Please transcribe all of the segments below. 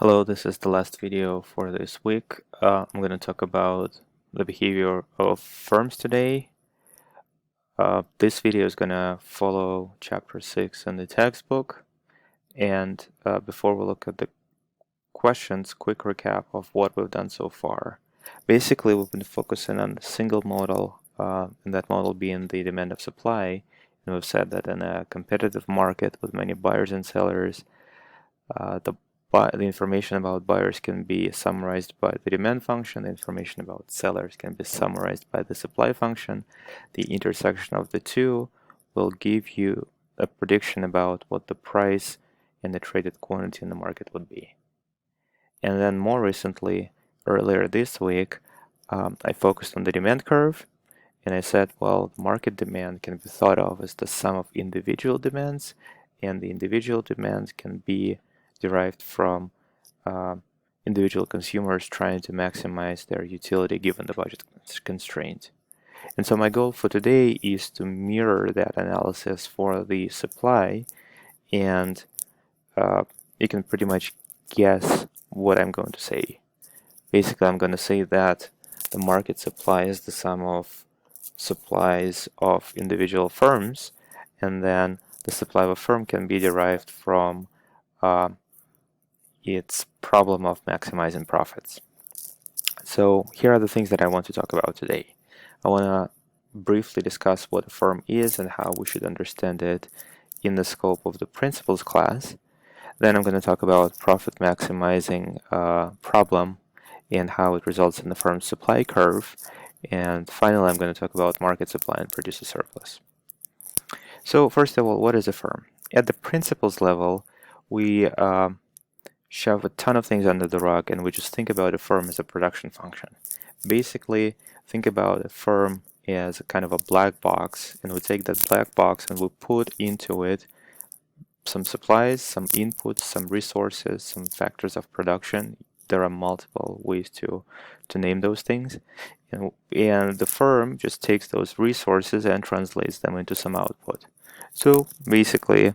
Hello, this is the last video for this week. I'm going to talk about the behavior of firms today. This video is going to follow chapter 6 in the textbook. And before we look at the questions, quick recap of what we've done so far. Basically, we've been focusing on the single model, and that model being the demand of supply. And we've said that in a competitive market with many buyers and sellers, the information about buyers can be summarized by the demand function. The information about sellers can be summarized by the supply function. The intersection of the two will give you a prediction about what the price and the traded quantity in the market would be. And then more recently, earlier this week, I focused on the demand curve. And I said, well, market demand can be thought of as the sum of individual demands, and the individual demands can be derived from individual consumers trying to maximize their utility given the budget constraint. And so my goal for today is to mirror that analysis for the supply, and you can pretty much guess what I'm going to say. Basically, I'm going to say that the market supply is the sum of supplies of individual firms, and then the supply of a firm can be derived from its problem of maximizing profits. So here are the things that I want to talk about today. I want to briefly discuss what a firm is and how we should understand it in the scope of the principles class. Then I'm going to talk about profit maximizing problem and how it results in the firm's supply curve. And finally, I'm going to talk about market supply and producer surplus. So first of all, what is a firm? At the principles level, we shove a ton of things under the rug and we just think about a firm as a production function. Basically, think about a firm as a kind of a black box, and we take that black box and we put into it some supplies, some inputs, some resources, some factors of production. There are multiple ways to name those things. And the firm just takes those resources and translates them into some output. So basically,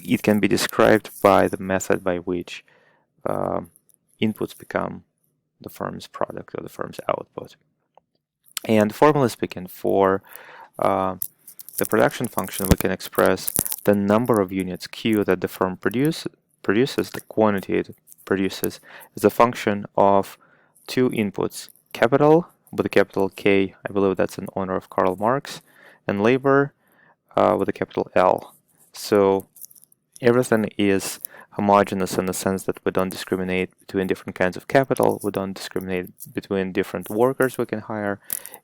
it can be described by the method by which inputs become the firm's product or the firm's output. And formally speaking, for the production function, we can express the number of units Q that the firm produces, the quantity it produces, as a function of two inputs, capital, with a capital K, I believe that's in honor of Karl Marx, and labor with a capital L. So everything is homogeneous in the sense that we don't discriminate between different kinds of capital, we don't discriminate between different workers we can hire.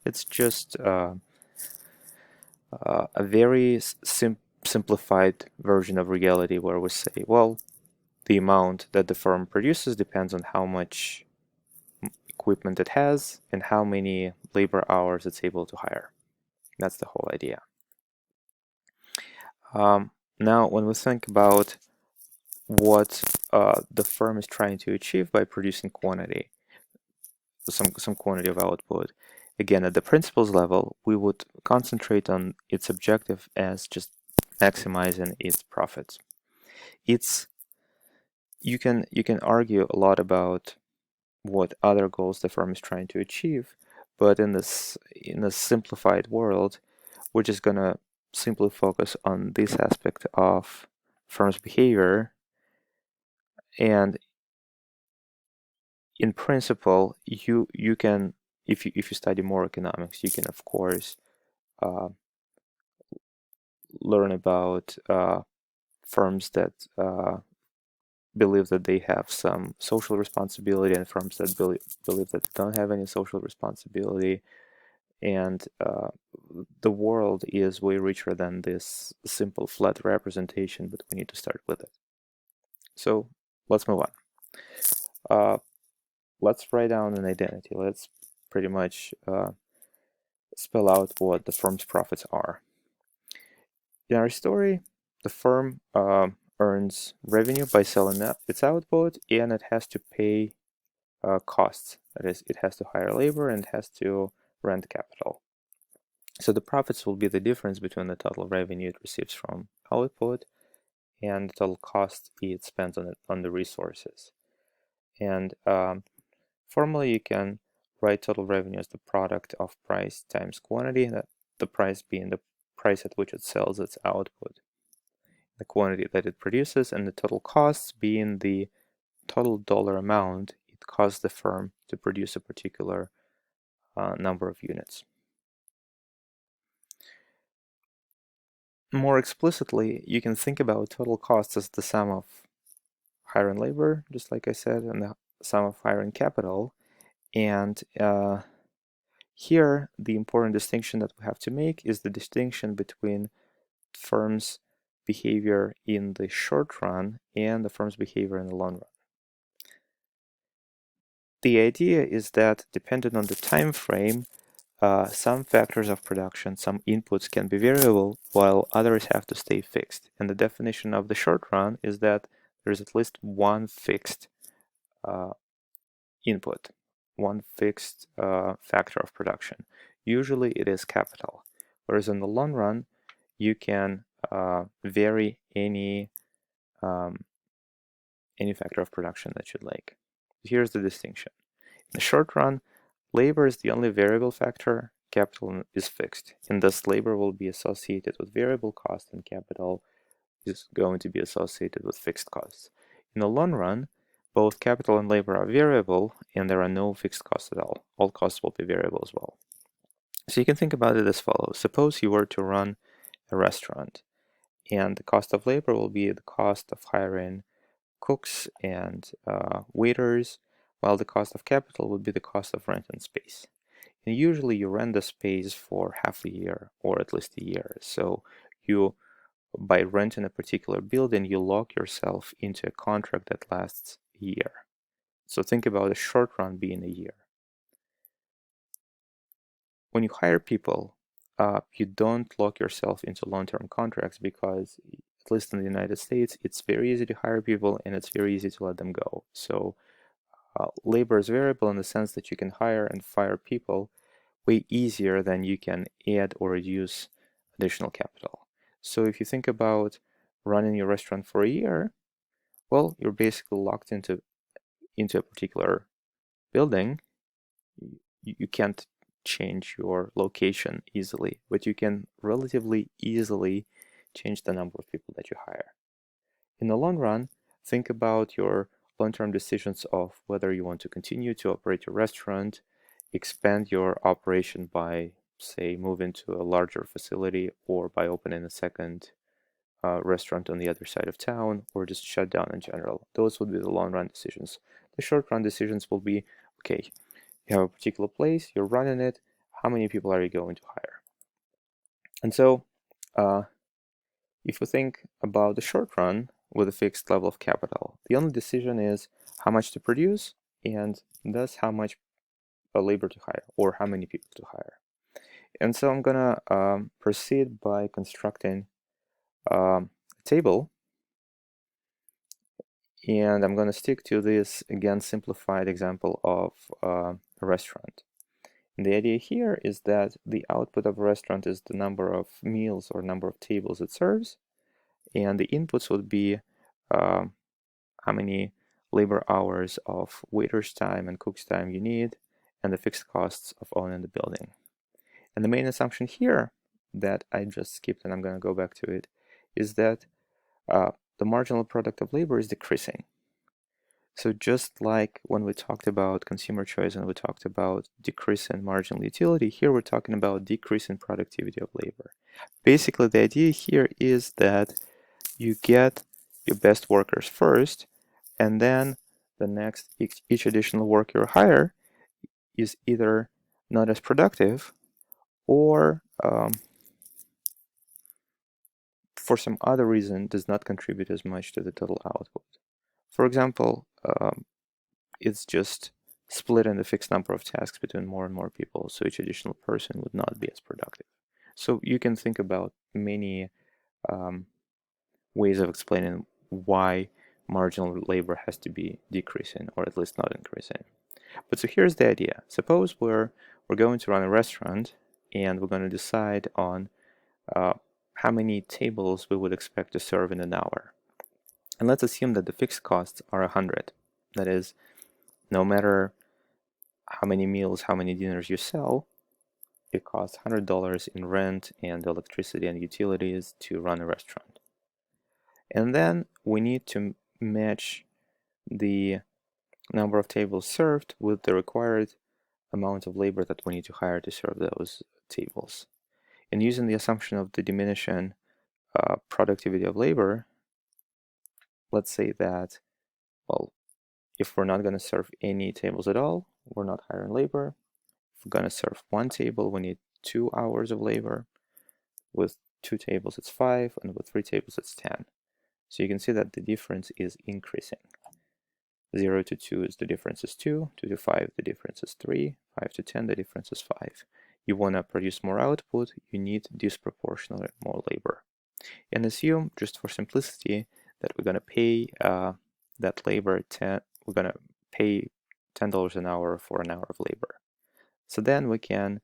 It's just a very simplified version of reality where we say, well, the amount that the firm produces depends on how much equipment it has and how many labor hours it's able to hire. That's the whole idea. Now, when we think about what the firm is trying to achieve by producing quantity, some quantity of output, again, at the principles level, we would concentrate on its objective as just maximizing its profits. You can argue a lot about what other goals the firm is trying to achieve, but in a simplified world, we're just gonna simply focus on this aspect of firm's behavior. And in principle, you can, if you study more economics, you can of course learn about firms that believe that they have some social responsibility and firms that believe that they don't have any social responsibility. And the world is way richer than this simple flat representation, but we need to start with it. So let's move on. Let's write down an identity. Let's pretty much spell out what the firm's profits are. In our story, the firm earns revenue by selling its output, and it has to pay costs. That is, it has to hire labor and it has to rent capital. So the profits will be the difference between the total revenue it receives from output and the total cost it spends on the resources. And formally, you can write total revenue as the product of price times quantity, that the price being the price at which it sells its output, the quantity that it produces, and the total costs being the total dollar amount it costs the firm to produce a particular number of units. More explicitly, you can think about total costs as the sum of hire and labor, just like I said, and the sum of hire and capital. And here, the important distinction that we have to make is the distinction between firms' behavior in the short run and the firm's behavior in the long run. The idea is that depending on the time frame, some factors of production, some inputs can be variable, while others have to stay fixed. And the definition of the short run is that there's at least one fixed input, one fixed factor of production. Usually it is capital. Whereas in the long run, you can vary any factor of production that you'd like. Here's the distinction. In the short run, labor is the only variable factor, capital is fixed, and thus labor will be associated with variable cost and capital is going to be associated with fixed costs. In the long run, both capital and labor are variable and there are no fixed costs at all. All costs will be variable as well. So you can think about it as follows. Suppose you were to run a restaurant and the cost of labor will be the cost of hiring cooks and waiters, while the cost of capital would be the cost of rent and space. And usually you rent the space for half a year or at least a year. So you, by renting a particular building, you lock yourself into a contract that lasts a year. So think about a short run being a year. When you hire people, you don't lock yourself into long-term contracts because, at least in the United States, it's very easy to hire people and it's very easy to let them go. So labor is variable in the sense that you can hire and fire people way easier than you can add or reduce additional capital. So if you think about running your restaurant for a year, well, you're basically locked into a particular building. You can't change your location easily, but you can relatively easily change the number of people that you hire. In the long run, think about your long-term decisions of whether you want to continue to operate your restaurant, expand your operation by, say, moving to a larger facility or by opening a second restaurant on the other side of town, or just shut down in general. Those would be the long-run decisions. The short-run decisions will be, okay, you have a particular place, you're running it, how many people are you going to hire? And so if we think about the short run with a fixed level of capital, the only decision is how much to produce and thus how much labor to hire or how many people to hire. And so I'm gonna proceed by constructing a table, and I'm gonna stick to this, again, simplified example of a restaurant. And the idea here is that the output of a restaurant is the number of meals or number of tables it serves, and the inputs would be how many labor hours of waiter's time and cook's time you need, and the fixed costs of owning the building. And the main assumption here that I just skipped, and I'm going to go back to it, is that the marginal product of labor is decreasing. So just like when we talked about consumer choice and we talked about decrease in marginal utility, here we're talking about decrease in productivity of labor. Basically, the idea here is that you get your best workers first, and then the next, each additional worker you hire is either not as productive or for some other reason does not contribute as much to the total output. For example, it's just splitting the fixed number of tasks between more and more people, so each additional person would not be as productive. So you can think about many ways of explaining why marginal labor has to be decreasing or at least not increasing. But so here's the idea. Suppose we're going to run a restaurant and we're going to decide on how many tables we would expect to serve in an hour. And let's assume that the fixed costs are 100. That is, no matter how many meals, how many dinners you sell, it costs $100 in rent and electricity and utilities to run a restaurant. And then we need to match the number of tables served with the required amount of labor that we need to hire to serve those tables. And using the assumption of the diminishing productivity of labor, let's say that, well, if we're not going to serve any tables at all, we're not hiring labor. If we're going to serve one table, we need 2 hours of labor. With 2 tables, it's 5, and with 3 tables, it's 10. So you can see that the difference is increasing. 0 to 2 is the difference is 2, 2 to 5 the difference is 3, 5 to 10 the difference is 5. You want to produce more output, you need disproportionately more labor. And assume, just for simplicity, that we're going to pay that labor, we're going to pay $10 an hour for an hour of labor. So then we can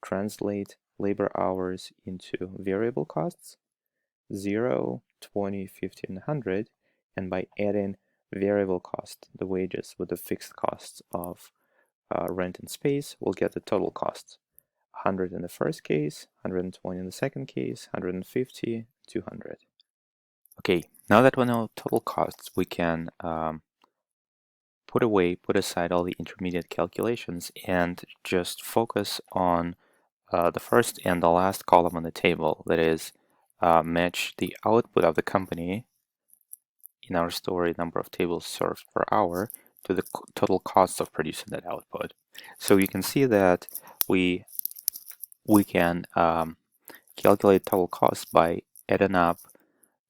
translate labor hours into variable costs, 0, 20, 50, and 100, and by adding variable cost, the wages, with the fixed costs of rent and space, we'll get the total costs. 100 in the first case, 120 in the second case, 150, 200. Okay, now that we know total costs, we can put aside all the intermediate calculations and just focus on the first and the last column on the table, that is, match the output of the company, in our story, number of tables served per hour, to the total cost of producing that output. So you can see that we can calculate total costs by adding up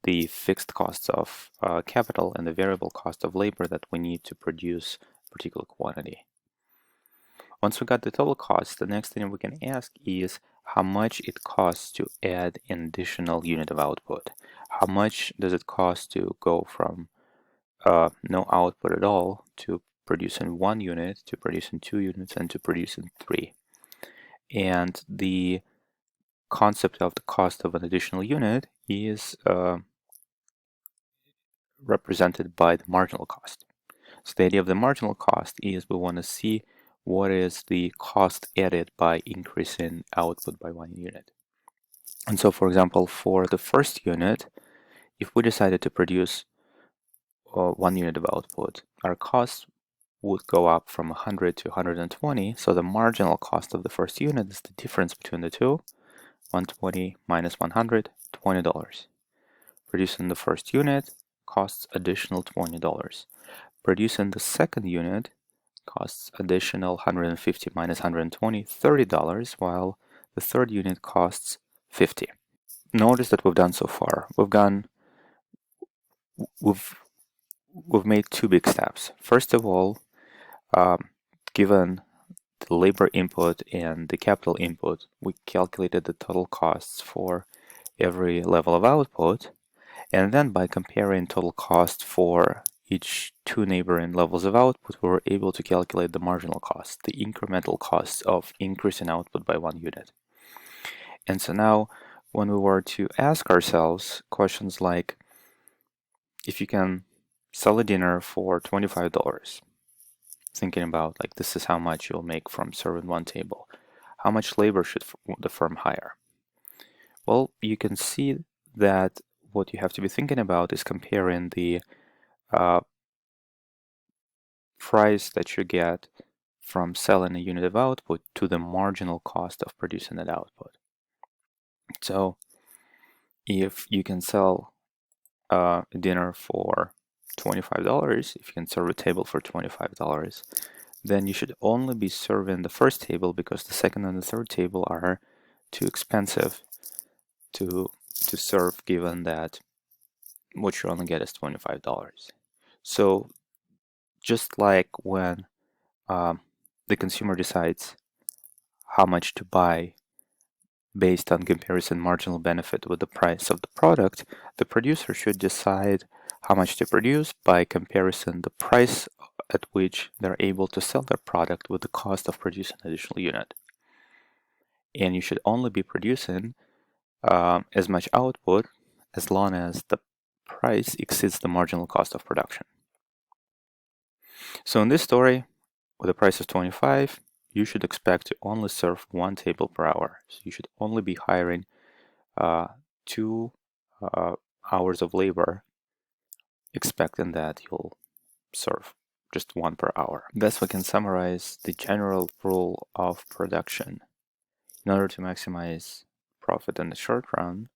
the fixed costs of capital and the variable cost of labor that we need to produce a particular quantity. Once we got the total cost, the next thing we can ask is how much it costs to add an additional unit of output. How much does it cost to go from no output at all to producing 1 unit, to producing 2 units, and to producing 3. And the concept of the cost of an additional unit is represented by the marginal cost. So the idea of the marginal cost is we want to see what is the cost added by increasing output by 1 unit. And so, for example, for the first unit, if we decided to produce 1 unit of output, our cost would go up from 100 to 120. So the marginal cost of the first unit is the difference between the two. 120 minus 100, $20. Producing the first unit costs additional $20. Producing the second unit costs additional 150 minus 120, $30, while the third unit costs 50. Notice that we've done so far. We've made 2 big steps. First of all, given the labor input and the capital input, we calculated the total costs for every level of output, and then by comparing total cost for each 2 neighboring levels of output, we were able to calculate the marginal cost, the incremental cost of increasing output by 1 unit. And so now, when we were to ask ourselves questions like, if you can sell a dinner for $25, thinking about like this is how much you'll make from serving 1 table, how much labor should the firm hire? Well, you can see that what you have to be thinking about is comparing the price that you get from selling a unit of output to the marginal cost of producing that output. So if you can sell a dinner for $25, if you can serve a table for $25, then you should only be serving the first table because the second and the third table are too expensive to serve, given that what you only get is $25. So just like when the consumer decides how much to buy based on comparison marginal benefit with the price of the product, the producer should decide how much to produce by comparison the price at which they're able to sell their product with the cost of producing an additional unit. And you should only be producing as much output as long as the price exceeds the marginal cost of production. So in this story, with a price of 25, you should expect to only serve one table per hour. So you should only be hiring 2 hours of labor, expecting that you'll serve just one per hour. Thus, we can summarize the general rule of production. In order to maximize profit in the short run,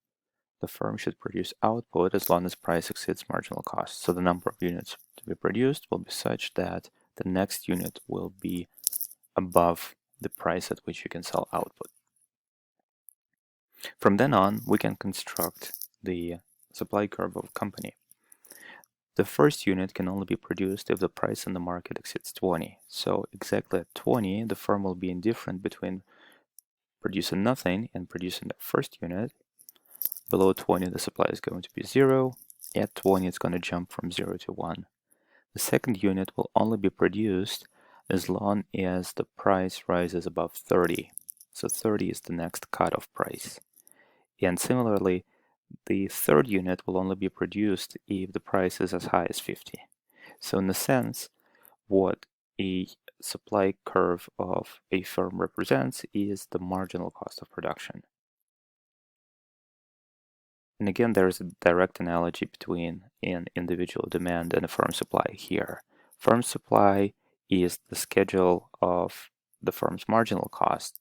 the firm should produce output as long as price exceeds marginal cost. So the number of units to be produced will be such that the next unit will be above the price at which you can sell output. From then on, we can construct the supply curve of a company. The first unit can only be produced if the price in the market exceeds 20. So exactly at 20, the firm will be indifferent between producing nothing and producing the first unit. Below 20, the supply is going to be 0. At 20, it's going to jump from 0 to 1. The second unit will only be produced as long as the price rises above 30. So 30 is the next cutoff price. And similarly, the third unit will only be produced if the price is as high as 50. So in a sense, what a supply curve of a firm represents is the marginal cost of production. And again, there's a direct analogy between an individual demand and a firm supply here. Firm supply is the schedule of the firm's marginal cost.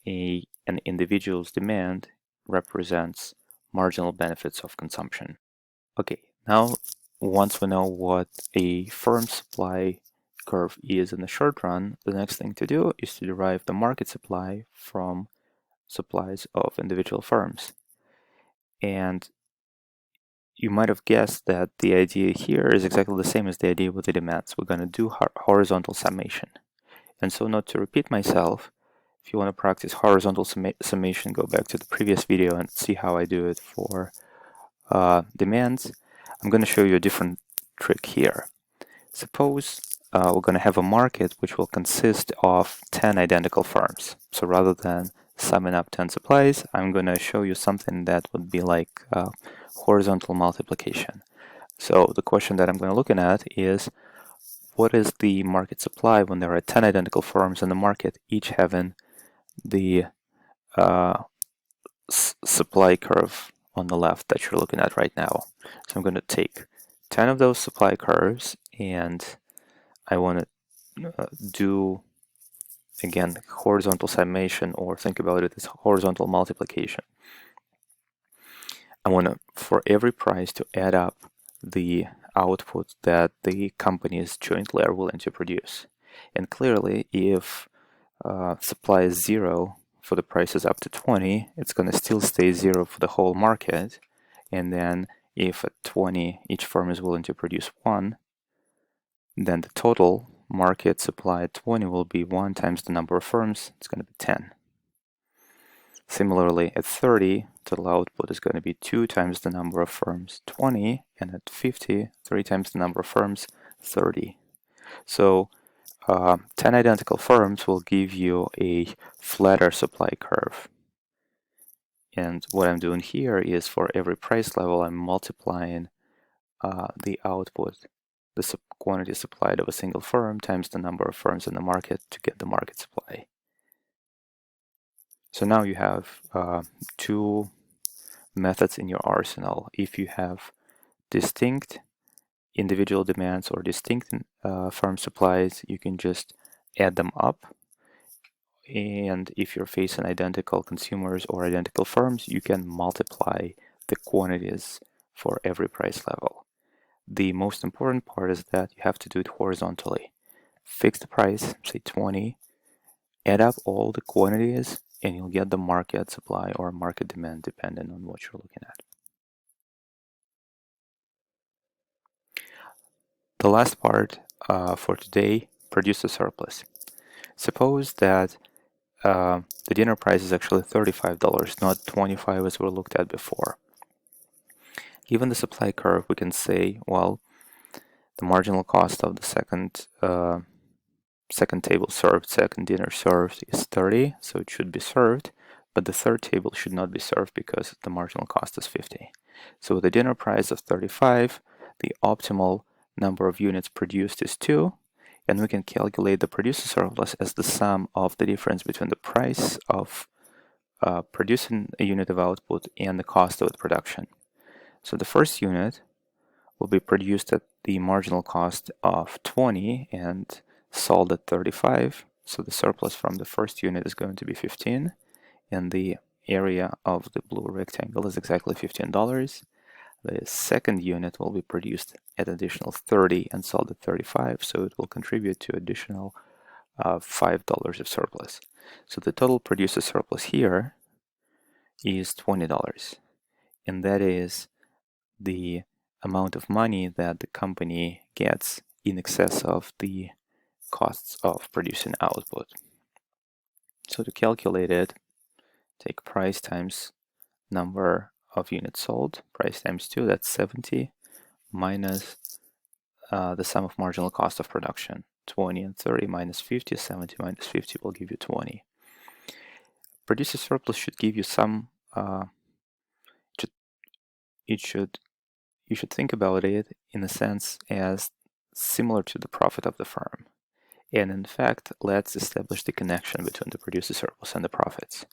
An individual's demand represents marginal benefits of consumption. Okay, now once we know what a firm supply curve is in the short run, the next thing to do is to derive the market supply from supplies of individual firms. And you might have guessed that the idea here is exactly the same as the idea with the demands. We're going to do horizontal summation. And so, not to repeat myself, if you want to practice horizontal summation, go back to the previous video and see how I do it for demands. I'm going to show you a different trick here. Suppose we're going to have a market which will consist of 10 identical firms. So rather than summing up 10 supplies, I'm going to show you something that would be like horizontal multiplication. So the question that I'm going to look at is, what is the market supply when there are 10 identical firms in the market, each having the supply curve on the left that you're looking at right now? So I'm going to take 10 of those supply curves, and I want to do, again, horizontal summation, or think about it as horizontal multiplication. I want to, for every price, to add up the output that the companies jointly are willing to produce. And clearly, if supply is 0 for the prices up to 20, it's going to still stay 0 for the whole market. And then if at 20 each firm is willing to produce 1, then the total market supply at 20 will be 1 times the number of firms. It's going to be 10. Similarly, at 30, total output is going to be 2 times the number of firms, 20, and at 50, 3 times the number of firms, 30. So 10 identical firms will give you a flatter supply curve. And what I'm doing here is, for every price level, I'm multiplying the output, the quantity supplied of a single firm, times the number of firms in the market to get the market supply. So now you have 2 methods in your arsenal. If you have distinct individual demands or distinct firm supplies, you can just add them up. And if you're facing identical consumers or identical firms, you can multiply the quantities for every price level. The most important part is that you have to do it horizontally. Fix the price, say 20, add up all the quantities, and you'll get the market supply or market demand, depending on what you're looking at. The last part for today, produce a surplus. Suppose that the dinner price is actually $35, not 25 as we looked at before. Given the supply curve, we can say, well, the marginal cost of the second table served, second dinner served is 30, so it should be served, but the third table should not be served because the marginal cost is 50. So with a dinner price of 35, the optimal number of units produced is 2, and we can calculate the producer surplus as the sum of the difference between the price of producing a unit of output and the cost of its production. So the first unit will be produced at the marginal cost of 20 and sold at 35. So the surplus from the first unit is going to be 15, and the area of the blue rectangle is exactly $15. The second unit will be produced at additional 30 and sold at 35, so it will contribute to additional $5 of surplus. So the total producer surplus here is $20, and that is the amount of money that the company gets in excess of the costs of producing output. So to calculate it, take price times number of units sold, price times 2, that's 70, minus the sum of marginal cost of production, 20 and 30 minus 50, 70 minus 50 will give you 20. Producer surplus should give you some, you should think about it in a sense as similar to the profit of the firm. And in fact, let's establish the connection between the producer surplus and the profits.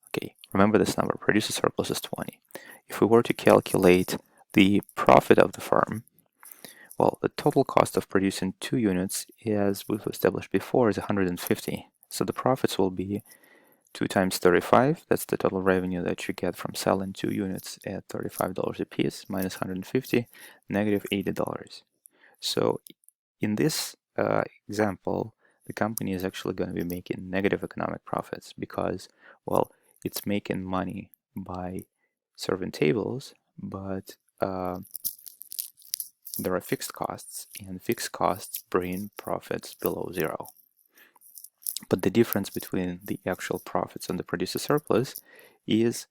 Okay, remember this number, producer surplus is 20. If we were to calculate the profit of the firm, well, the total cost of producing 2 units, as we've established before, is 150. So the profits will be 2 times 35, that's the total revenue that you get from selling 2 units at $35 a piece, minus 150, negative $80. So in this example, the company is actually going to be making negative economic profits because, well, it's making money by serving tables, but there are fixed costs, and fixed costs bring profits below zero. But the difference between the actual profits and the producer surplus is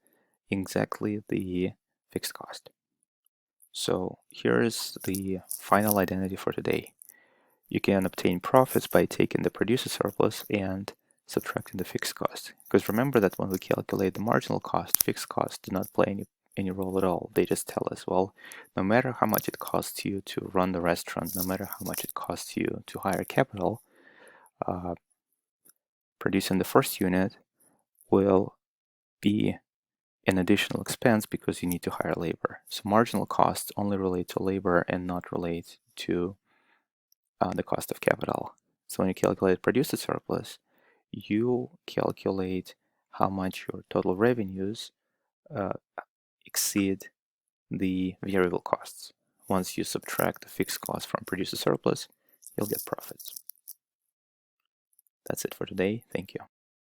exactly the fixed cost. So here is the final identity for today. You can obtain profits by taking the producer surplus and subtracting the fixed cost. Because remember that when we calculate the marginal cost, fixed costs do not play any role at all. They just tell us, well, no matter how much it costs you to run the restaurant, no matter how much it costs you to hire capital, producing the first unit will be an additional expense because you need to hire labor. So marginal costs only relate to labor and not relate to the cost of capital. So when you calculate producer surplus, you calculate how much your total revenues exceed the variable costs. Once you subtract the fixed cost from producer surplus, you'll get profits. That's it for today. Thank you.